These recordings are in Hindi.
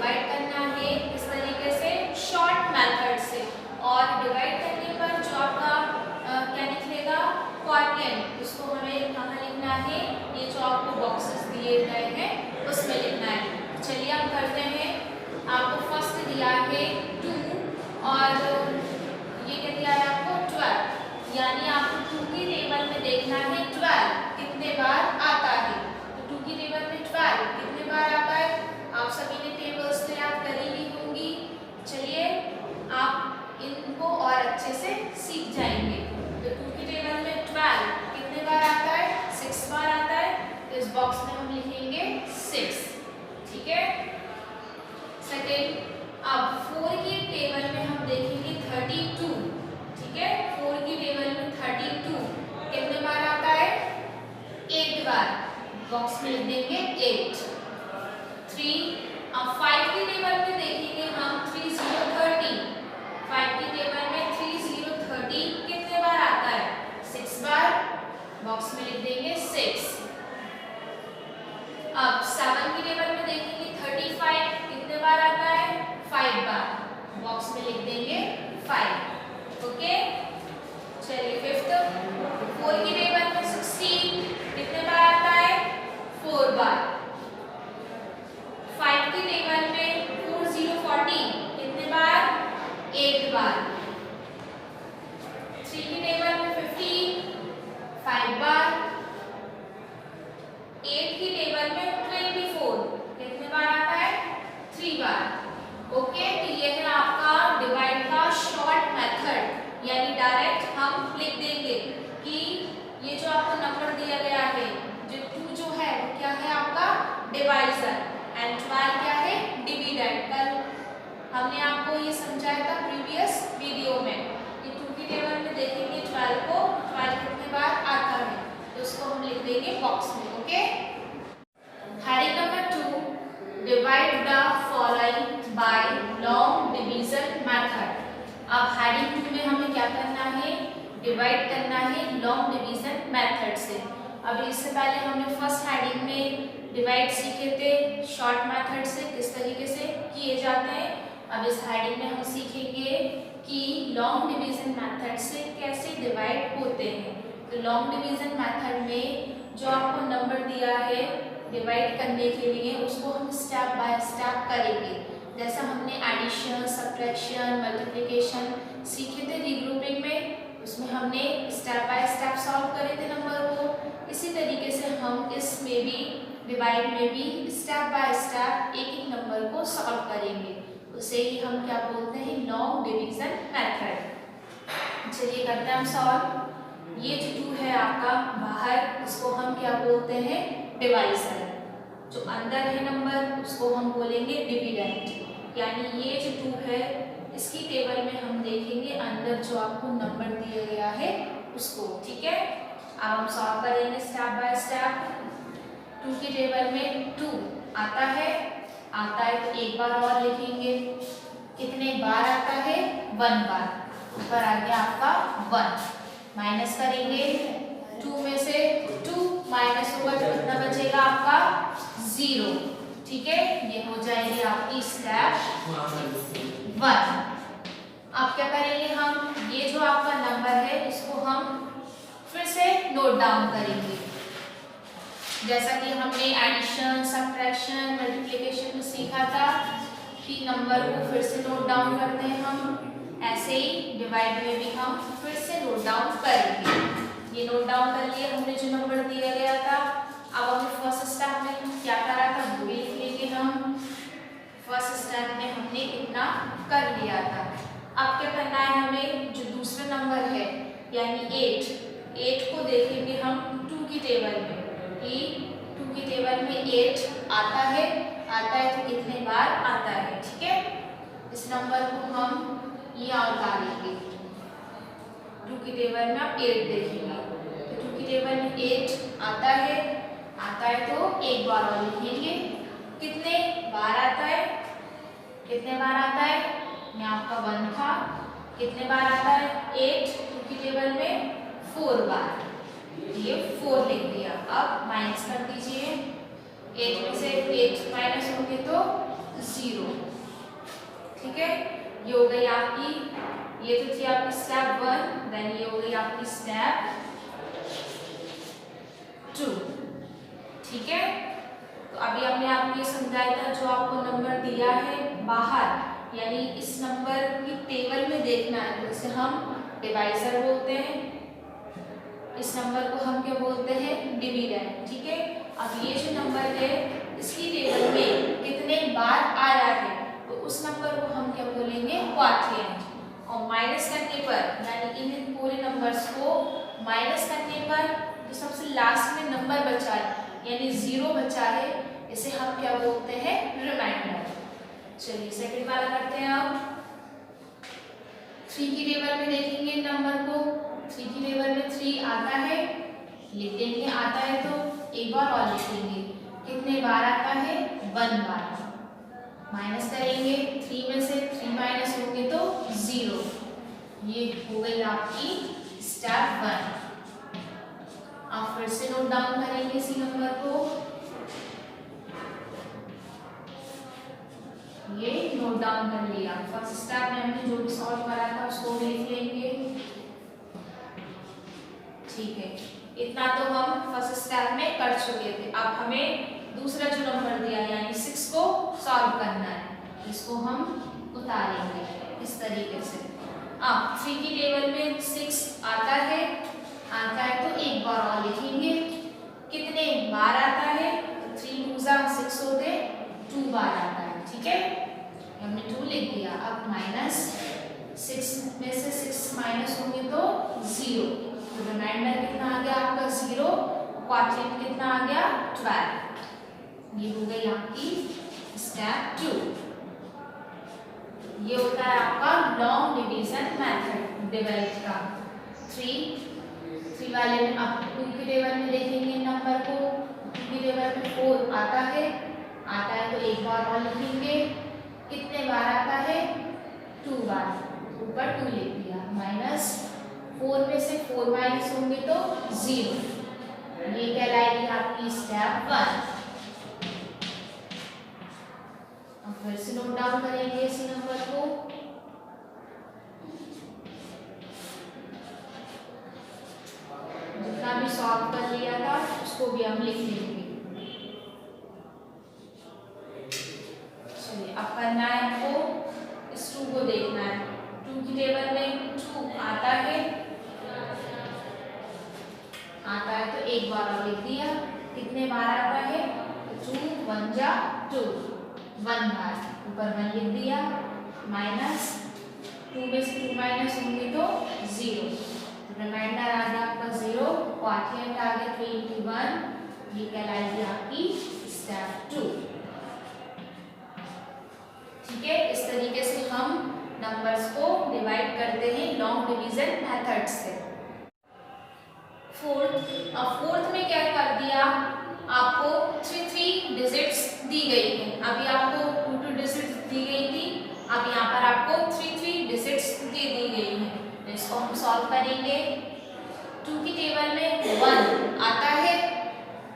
डिवाइड करना है इस तरीके से शॉर्ट मेथड से, और डिवाइड करने पर जो आपका क्या निकलेगा क्वोटिएंट, उसको हमें कहाँ लिखना है, ये जो आपको बॉक्सेस दिए गए हैं उसमें लिखना है। चलिए हम करते हैं। आपको फर्स्ट दिया है 2 और ये क्या दिया है आपको 12, यानी आपको 2 की टेबल में देखना है 12 कितने बार आता है। तो 2 की टेबल में 12 कितने बार आता है, आप सभी ने टेबल्स तो याद करी ही होंगी। चलिए आप इनको और अच्छे से सीख जाएंगे। तो 2 की टेबल में 12 कितने बार आता है, 6 बार आता है। तो इस बॉक्स में हम लिखेंगे 6, ठीक है। सेकेंड, अब 4 की टेबल में हम देखेंगे 32, ठीक है। 4 की टेबल में 32 कितने बार आता है, 8 बार, बॉक्स में लिख देंगे 8। 3, अब 5 की टेबल में देखेंगे हम 30 30, 5 की टेबल में 30 30 कितने बार आता है, 6 बार, बॉक्स में लिख देंगे 6। अब 7 की टेबल में देखेंगे 35 कितने बार आता है, 5 बार, बॉक्स में लिख देंगे 5, ओके। चलिए फिफ्थ, 4 की टेबल में 16 कितने बार आता है, 4 बार। 5 की टेबल में 40 कितने बार, 8 बार। 3 की टेबल में 15 5 बार। 8 की टेबल में 24 कितने बार आता है, 3 बार, ओके। तो ये है आपका डिवाइड का शॉर्ट मेथड, यानी डायरेक्ट हम लिख देंगे कि ये जो आपको नंबर दिया गया है, जो 2 जो है वो क्या है आपका डिवाइजर, एंड 12 क्या है डिविडेंड। कल हमने आपको ये समझाया था प्रीवियस वीडियो में कि 2 की टेबल में देखेंगे 12 को, 12 कितने बार आता है, तो उसको हम लिख देंगे बॉक्स में, okay. Heading number 2, divide the following bye long division method. अब हेडिंग 2 में हमें क्या करना है, डिवाइड करना है लॉन्ग डिवीजन मेथड से। अब इससे पहले हमने फर्स्ट हेडिंग में डिवाइड सीखे थे शॉर्ट मेथड से, किस तरीके से किए जाते हैं। अब इस हेडिंग में हम सीखेंगे कि लॉन्ग डिवीजन मेथड से कैसे डिवाइड होते हैं। तो लॉन्ग डिवीजन मेथड में जो आपको नंबर दिया है डिवाइड करने के लिए, उसको हम स्टेप बाय स्टेप करेंगे। जैसा हमने एडिशन, सब्ट्रैक्शन, मल्टीप्लिकेशन सीखे थे रीग्रुपिंग में, उसमें हमने स्टेप बाय स्टेप सॉल्व करे थे नंबर को। इसी तरीके से हम इसमें भी डिवाइड में भी स्टेप बाय स्टेप एक एक नंबर को सॉल्व करेंगे। उसे ही हम क्या बोलते हैं, लॉन्ग डिवीजन मेथड। चलिए करते हैं हम सॉल्व। ये जो 2 है आपका बाहर, इसको हम क्या बोलते हैं, डिवाइजर। जो अंदर है नंबर उसको हम बोलेंगे डिविडेंड। यानी ये जो 2 है इसकी टेबल में हम देखेंगे अंदर जो आपको नंबर दिया गया है उसको, ठीक है। अब हम सॉल्व करेंगे स्टेप बाय स्टेप। 2 की टेबल में 2 आता है तो एक बार और लिखेंगे, कितने बार आता है, 1 बार, ऊपर आ गया आपका 1, माइनस करेंगे 2 में से 2 माइनस होगा तो कितना बचेगा आपका 0, ठीक है। ये हो जाएगी आपकी स्टेप 1। अब क्या करेंगे हम, ये जो आपका नंबर है इसको हम फिर से नोट डाउन करेंगे, जैसा कि हमने एडिशन, सब्ट्रैक्शन, मल्टीप्लिकेशन में सीखा था कि नंबर को फिर से नोट डाउन करते हैं हम, ऐसे ही डिवाइड में भी हम फिर से नोट डाउन करेंगे। ये नोट डाउन कर लिए हमने जो नंबर दिया गया था। अब हमें फर्स्ट स्टेप में क्या करा था वो भी लिख लेंगे हम। फर्स्ट स्टेप में हमने इतना कर लिया था। अब क्या करना है हमें, जो दूसरा नंबर है यानी 8 को देखेंगे हम 2 की टेबल में कि 2 की टेबल में 8 आता है तो कितने बार आता है, ठीक है। इस नंबर को हम यहाँ उतारेंगे। 2 की टेबल में आप 8 देखेंगे तो 2 की टेबल में 8 आता है तो एक बार और लिखेंगे, कितने बार आता है, कितने बार आता है, मैं आपका 1 था, कितने बार आता है 8, 2 की टेबल में 4 बार, ये 4 लिख दिया। अब माइनस कर दीजिए, 8 में से 8 माइनस होंगे तो 0। ठीक है, ये हो गई आपकी, ये तो थी आपकी स्टेप 1, देन ये हो गई आपकी स्टेप 2। ठीक है, तो अभी हमने आपको ये समझाया था, जो आपको नंबर दिया है बाहर, यानी इस नंबर की टेबल में देखना है, तो इसे हम डिवाइजर बोलते हैं, इस नंबर को हम क्या बोलते हैं, डिविडेंड। ठीक है, अब ये जो नंबर है इसकी टेबल में कितने बार आया है, तो उस नंबर को हम क्या बोलेंगे, क्वाड्रेंट। और माइनस करने पर, यानी इन पूरे नंबर्स को माइनस करने पर जो सबसे लास्ट में नंबर बचा है, यानी 0 बचा है, इसे हम क्या बोलते हैं, रिमाइंडर। चलिए सेकंड वाला करते हैं। अब 3 की टेबल में देखेंगे नंबर को, 3 की टेबल में 3 आता है, लिख देंगे, आता है तो एक बार और लिखेंगे, कितने बार आता है, 1 बार। माइनस करेंगे, 3 में से 3 माइनस होंगे तो 0। ये हो गई आपकी स्टेप 1। आप फिर से नोट डाउन करेंगे इसी नंबर को, ये नोट डाउन कर लिया। फर्स्ट स्टेप में हमने जो भी सॉल्व करा था उसको भी लिख लेंगे। ठीक है, इतना तो हम फर्स्ट स्टेप में कर चुके थे। अब हमें दूसरा जो नंबर दिया यानी 6 को सॉल्व करना है, इसको हम उतारेंगे इस तरीके से। अब 3 की टेबल में 6 आता है तो एक बार और लिखेंगे, कितने बार आता है, तो 3 2 6 होते, 2 बार आता है। ठीक है, हमने 2 लिख दिया। अब माइनस 6 में से 6 माइनस होंगे तो 0, तो रिमाइंडर कितना आ गया आपका 0, क्वाड्रेंट कितना आ गया 12। ये हो गई आपकी स्टेप 2। ये होता है आपका लॉन्ग डिवीजन मेथड डिवाइड का। 3 वाले में अब 2 की टेबल में देखेंगे नंबर को, 2 की टेबल में 4 आता है तो एक बार और लिखेंगे, कितने बार आता है, 2 बार, ऊपर 2 लिख दिया। माइनस 4 में से 4 माइनस होंगे तो 0। ये कहलाएगी आपकी स्टेप 1। अब फिर से नोट डाउन करेंगे इसी नंबर को, जितना भी सॉल्व कर लिया था उसको भी हम लिख लेंगे। चलिए अब करना है हमको इस 2 को देखना है। 2 की टेबल में 2 आता है तो एक बार और लिख दिया, कितने बार आता है, 2 1 जा 2, 1 बार, ऊपर 1 लिख दिया। माइनस 2 में से 2 माइनस होंगे तो 0, रिमाइंडर आ गया आपका 0, क्वाड्रेंट आ गया 21। ये कहलाएगी आपकी स्टेप 2। ठीक है, इस तरीके से हम नंबर्स को डिवाइड करते हैं लॉन्ग डिवीजन मेथड से। फोर्थ में क्या कर दिया, आपको 3 डिजिट्स दी गई है। अभी आपको 2 डिजिट्स दी गई थी, अब यहाँ पर आपको 3 डिजिट्स दे दी गई है, तो इसको हम सॉल्व करेंगे। 2 की टेबल में 1 आता है,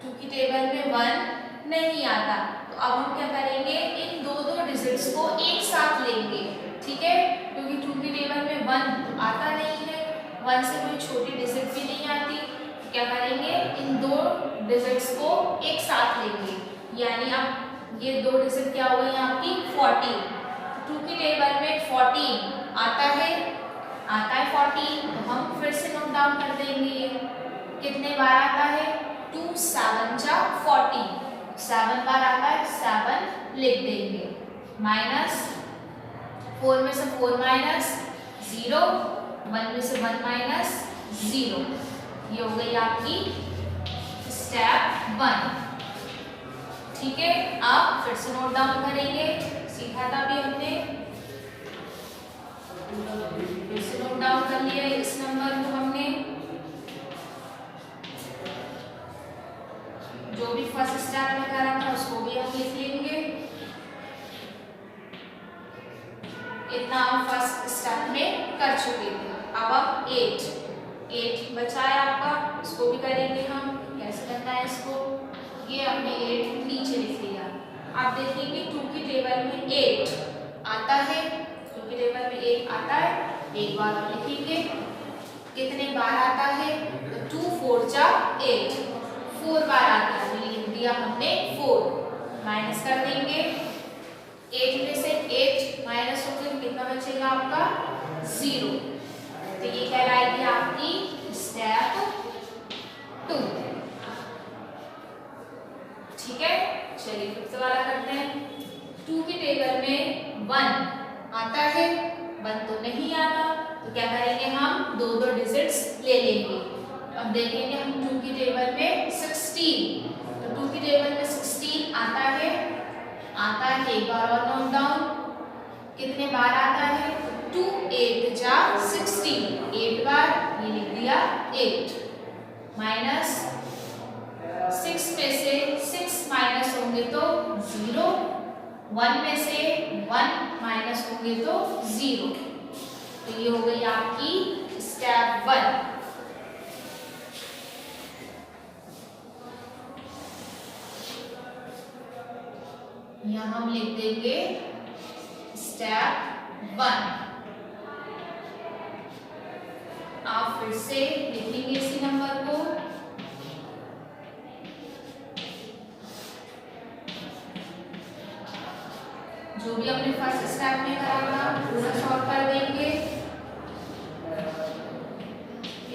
2 की टेबल में 1 नहीं आता, तो अब हम क्या करेंगे, इन दो डिजिट्स को एक साथ लेंगे। ठीक है, क्योंकि 2 की टेबल में 1 तो आता नहीं है, 1 से कोई छोटी डिजिट भी नहीं आती, तो क्या करेंगे, इन 2 डिजिट्स को एक साथ लेंगे, यानी अब ये 2 डिजिट क्या हो गई आपकी 14। 2 की टेबल में 14 आता है 14, तो हम फिर से नोट डाउन कर देंगे, कितने बार आता है, 2 7 जा 14, 7 बार आता है, 7 लिख देंगे। माइनस 4 में से 4 माइनस 0, 1 में से 1 माइनस 0। ये हो गई आपकी स्टेप 1। ठीक है, अब फिर से नोट डाउन करेंगे, सीखा था अभी हमने, फिर से नोट डाउन कर लिया इस नंबर को हमने। जो भी फर्स्ट स्टेप में करा था उसको भी हम लिख लेंगे। इतना हम फर्स्ट स्टेप में कर चुके थे। अब हम 8 बचा है आपका, इसको भी करेंगे हम। कैसे करना है इसको, ये हमने 8 नीचे लिख लिया, आप देखेंगे 2 की टेबल में 8 आता है, 2 की टेबल में 8 आता है, एक बार और लिखेंगे कितने बार आता है, तो 2 4 जा 8, 4 बार आता है, लिख दिया हमने 4, माइनस कर देंगे 8 में से 8 माइनस होकर कितना बचेगा आपका 0, तो ये कहलाएगी आपकी स्टेप 2। ठीक है, चलिए फिफ्थ वाला करते हैं। 2 की टेबल में 1 आता है, 1 तो नहीं आता, तो क्या करेंगे हम दो दो डिजिट्स ले लेंगे। अब देखेंगे हम 2 की टेबल में 16, तो 2 की टेबल में 16 आता है, एक बार और नोट डाउन कितने बार आता है, 2 8 जा 16, 8 बार, ये लिख दिया 8, माइनस 6 में से 6 माइनस होंगे तो 0, 1 में से 1 माइनस होंगे तो 0, तो ये हो गई आपकी स्टेप 1। यहाँ हम लिख देंगे स्टेप 1। आप फिर से लिखेंगे इसी नंबर को, जो भी अपने फर्स्ट स्टेप में करा था पूरा सॉल्व कर देंगे।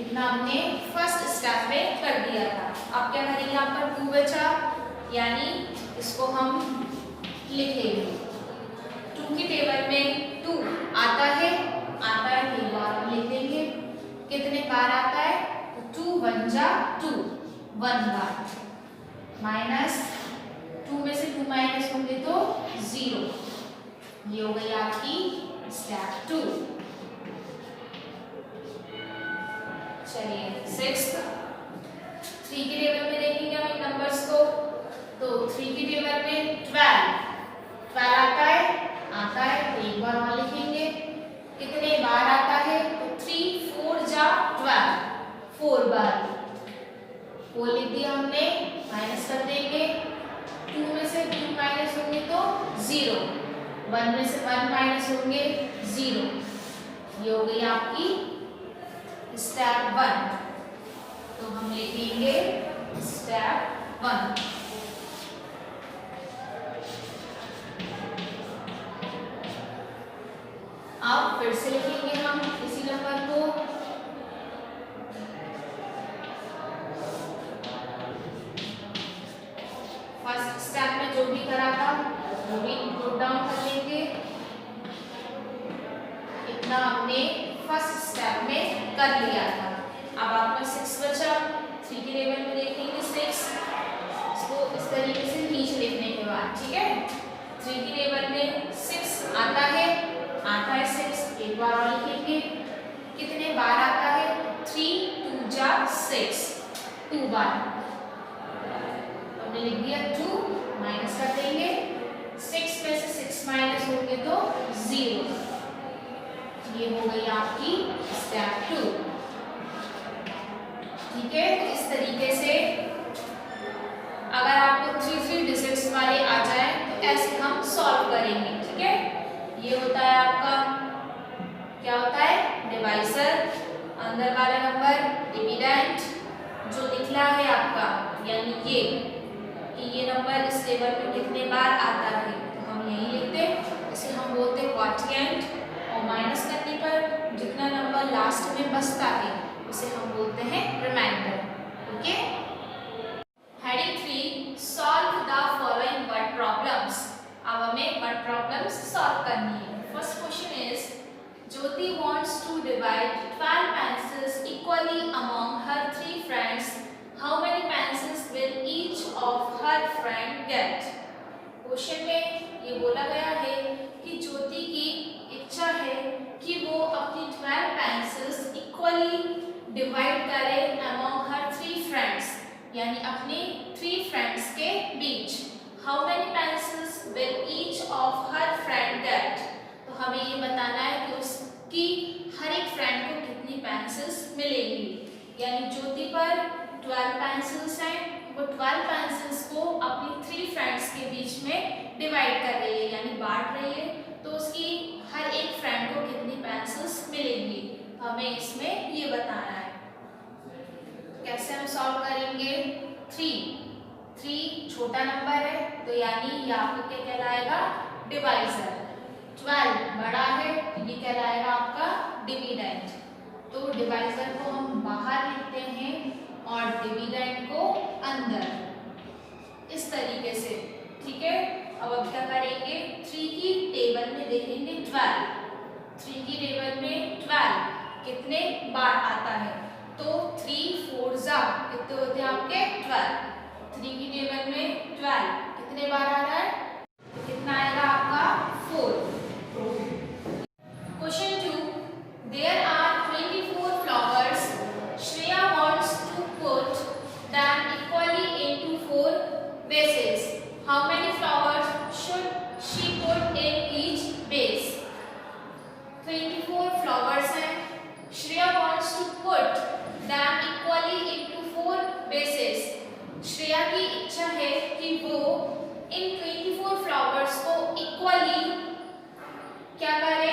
इतना हमने फर्स्ट स्टेप में कर दिया था। अब क्या करेंगे, आपका 2 बचा, यानी इसको हम लिखेंगे 2 की टेबल में 2 आता है, एक बार हम लिख देंगे कितने बार आता है, तो 2 1 जा 2, 1 बार, माइनस 2 में से 2 माइनस होंगे तो 0, ये हो गई आपकी स्टेप 2। चलिए 6th, 3 की टेबल में देखेंगे हम इन नंबर्स को, तो 3 की टेबल में 12 आता है, तो एक बार वहां लिखेंगे कितने बार आता है, तो 3 4 जा 12, 4 बार, 4 लिख दिया हमने, माइनस कर देंगे 2 में से 2 माइनस होंगे तो 0, 1 में से 1 माइनस होंगे 0, ये हो गई आपकी स्टेप 1। तो हम लिखेंगे स्टेप 1। अब फिर से लिखेंगे हम इसी नंबर को, फर्स्ट स्टेप में जो भी करा था वो भी नोट डाउन कर लेंगे। इतना हमने फर्स्ट स्टेप में कर लिया था। अब आपका 6 बचा, 3 की टेबल में देखेंगे 6, इसको इस तरीके से नीचे लिखने के बाद, ठीक है, 3 की टेबल में 6 आता है, 6, एक बार और लिखेंगे कितने बार आता है, 3 2 जा 6, 2 बार, हमने लिख दिया 2, माइनस कर देंगे 6 में से 6 माइनस होंगे तो 0, ये हो गई आपकी स्टेप 2। ठीक है, तो इस तरीके से अगर आपको 3 डिजिट्स वाले आ जाए तो ऐसे हम सॉल्व करेंगे। ठीक है, ये होता है आपका, क्या होता है, डिवाइजर, अंदर वाला नंबर डिविडेंड, जो निकला है आपका यानी ये कि ये नंबर इस टेबल में कितने बार आता है, तो हम यही लिखते हैं, इसे हम बोलते हैं क्वोटिएंट, और माइनस करने पर जितना नंबर लास्ट में बचता है उसे हम बोलते हैं reminder. Okay, heading 3, solve the following word problems. अब हमें वर्ड प्रॉब्लम्स सॉल्व करनी है। First question is, Jyoti wants to divide 12 pencils equally among her 3 friends. How many pencils will each of her friend get? Question में ये बोला गया है कि ज्योति की इच्छा है कि वो अपनी 12 पेंसिल्स इक्वली डिवाइड करे among her 3 friends, यानी अपने 3 फ्रेंड्स के बीच। How many pencils will each of her friend get? तो हमें ये बताना है कि उसकी हर एक फ्रेंड को कितनी पेंसिल्स मिलेंगी, यानी ज्योति पर 12 पेंसिल्स हैं, वो 12 पेंसिल्स को अपनी 3 फ्रेंड्स के बीच में डिवाइड कर रही है यानी बांट रही है, तो उसकी हर एक फ्रेंड को कितनी पेंसिल्स मिलेंगी, हमें इसमें ये बताना है। कैसे हम सॉल्व करेंगे? 3 छोटा नंबर है तो यानी ये आपका क्या कहलाएगा? डिवाइजर। 12 बड़ा है तो ये कहलाएगा आपका डिविडेंड। तो डिवाइजर को हम बाहर लिखते हैं और डिविडेंड को अंदर, इस तरीके से। ठीक है, अब क्या करेंगे? 3 की टेबल में देखेंगे 12। 3 की टेबल में 12 कितने बार आता है? तो 3 4 जा कितने होते हैं आपके? 12। 3 की टेबल में 12 कितने बार आ रहा है? तो कितना आएगा आपका? 4। Question 2, there are 24 flowers, Shreya wants to put them equally into 4 vases. How many flowers should she put in each vase? 24 flowers हैं, Shreya wants to put them equally into 4 vases. Shreya की इच्छा है कि वो इन 24 फ्लावर्स को इक्वली क्या करे?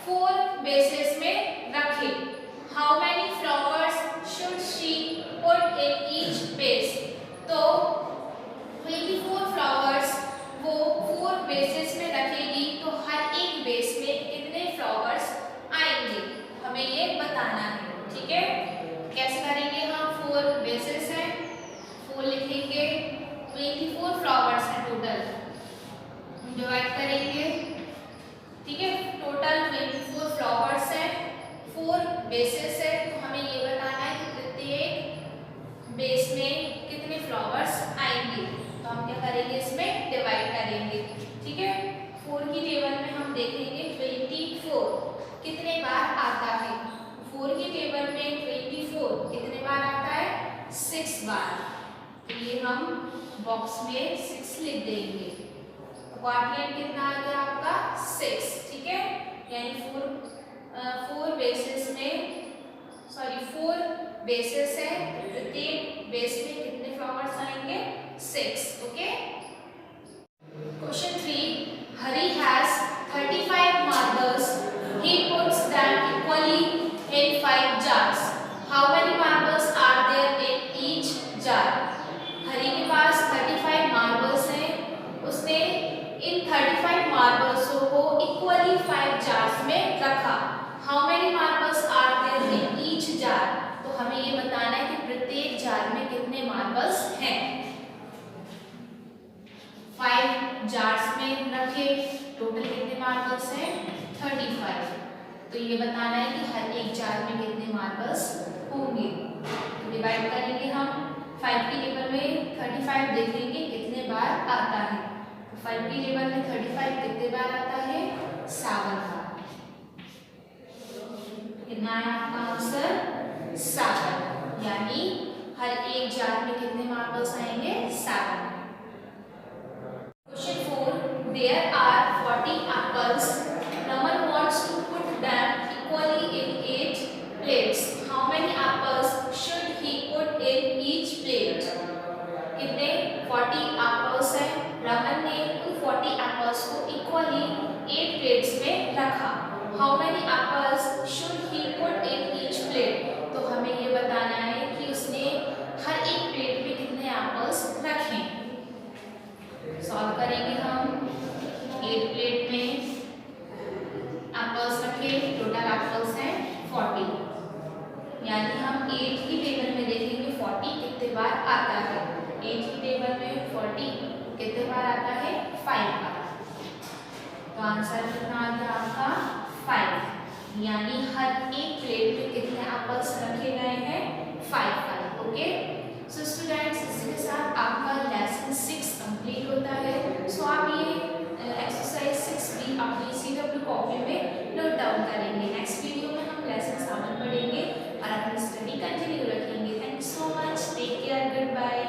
4 vases में रखे। How many flowers should she put in each vase? तो 24 फ्लावर्स वो 4 vases में रखेगी, तो हर एक वेस में कितने फ्लावर्स आएंगे, हमें ये बताना है। ठीक है, कैसे करेंगे हम? 4 vases हैं, 4 लिखेंगे, 24 फ्लावर्स हैं टोटल, डिवाइड करेंगे। ठीक है, टोटल 24 फ्लावर्स हैं, 4 vases है, तो हमें ये बताना है कि प्रत्येक बेस में कितने फ्लावर्स आएंगे। तो हम क्या करेंगे? इसमें डिवाइड करेंगे। ठीक है, 4 की टेबल में हम देखेंगे 24 कितने बार आता है। 4 की टेबल में 24 कितने बार आता है? 6 बार। तो ये हम बॉक्स में 6 लिख देंगे। क्वाड्रेंट कितना आ गया आपका? 6। ठीक है, यानी 4 बेसेस है, प्रत्येक बेस में कितने फ्लावर्स आएंगे? 6। Okay. Question 3, Hari has 35 marbles. He puts them equally in 5 jars. How many marbles are there in each jar? हरी के पास 35 मार्बल्स हैं, उसने इन 35 मार्बल्स को इक्वली 5 जार्स में रखा। How many marbles are there in each jar? तो हमें ये बताना है कि प्रत्येक जार में कितने मार्बल्स हैं। 5 जार्स में रखे, टोटल कितने मार्बल्स हैं? 35। तो ये बताना है कि हर एक जार में कितने मार्बल्स होंगे। तो डिवाइड करेंगे हम। 5 की टेबल में 35 देखेंगे कितने बार आता है। तो 5 की टेबल में 35 कितने बार आता है? 7 बार। कितना है आपका आंसर? 7। यानी हर एक जार में कितने मार्बल्स आएंगे? 7। Question 4, there are 40 apples. Raman wants to put them equally in 8 plates. How many apples should he put in each plate? कितने? 40 apples हैं, रमन ने उन 40 apples को इक्वली 8 प्लेट्स में रखा। How many apples should he put in each plate? तो हमें ये बताना है कि उसने हर एक प्लेट में कितने एप्पल्स रखे। सॉल्व करेंगे हम। 8 प्लेट में एप्पल्स रखे, टोटल एप्पल्स हैं 40। यानी हम 8 की टेबल में देखेंगे 40 कितने बार आता है। 8 की टेबल में 40 कितने बार आता है? 5 बार। तो आंसर कितना आ गया आपका? 5। यानी हर एक प्लेट में कितने एप्पल्स रखे गए हैं? 5। ओके, सो स्टूडेंट्स, इसके साथ आपका लेसन 6 कंप्लीट होता है। सो आप ये एक्सरसाइज 6 भी अपनी CW कॉपी में नोट डाउन करेंगे। नेक्स्ट वीडियो में हम लेसन 7 पढ़ेंगे और अपनी स्टडी कंटिन्यू रखेंगे। Thank you so much, take care, good bye.